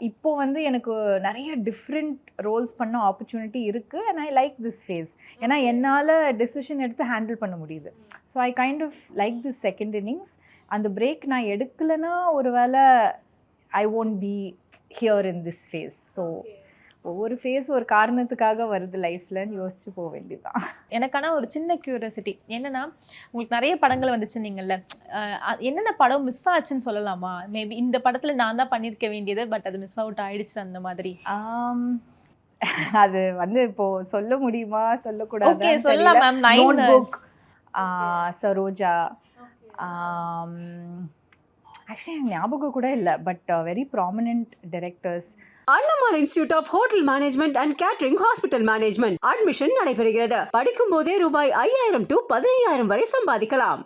இப்போ வந்து எனக்கு நிறைய டிஃப்ரெண்ட் ரோல்ஸ் பண்ண ஆப்பர்ச்சுனிட்டி இருக்குது and I like this phase. ஏன்னா என்னால் டெசிஷன் எடுத்து ஹேண்டில் பண்ண முடியுது. So I kind of like this second innings. அந்த பிரேக் நான் எடுக்கலைன்னா ஒரு வேளை I won't be here in this phase. So ஒவ்வொரு ஃபேஸ் ஒரு காரணத்துக்காக வருது லைஃப்லன்னு யோசிச்சு போக வேண்டியதுதான். எனக்கான ஒரு சின்ன க்யூரியாசிட்டி என்னன்னா, உங்களுக்கு நிறைய படங்கள் வந்துச்சுன்னீங்கல்ல, என்னென்ன படம் மிஸ் ஆச்சுன்னு சொல்லலாமா? மேபி இந்த படத்துல நான் தான் பண்ணியிருக்க வேண்டியது, பட் அது மிஸ் அவுட் ஆயிடுச்சு அந்த மாதிரி. அது வந்து இப்போ சொல்ல முடியுமா சொல்லக்கூடாது? ஓகே சொல்லலாம் மேம். 9 புக், சரோஜா, ஆக்சுவலி ஞாபகம் கூட இல்லை, but very prominent directors. Annamal institute of hotel management and catering hospital management admission நடைபெறுகிறது. படிக்கும் போதே ரூபாய் 5,000 to 15,000 வரை சம்பாதிக்கலாம்.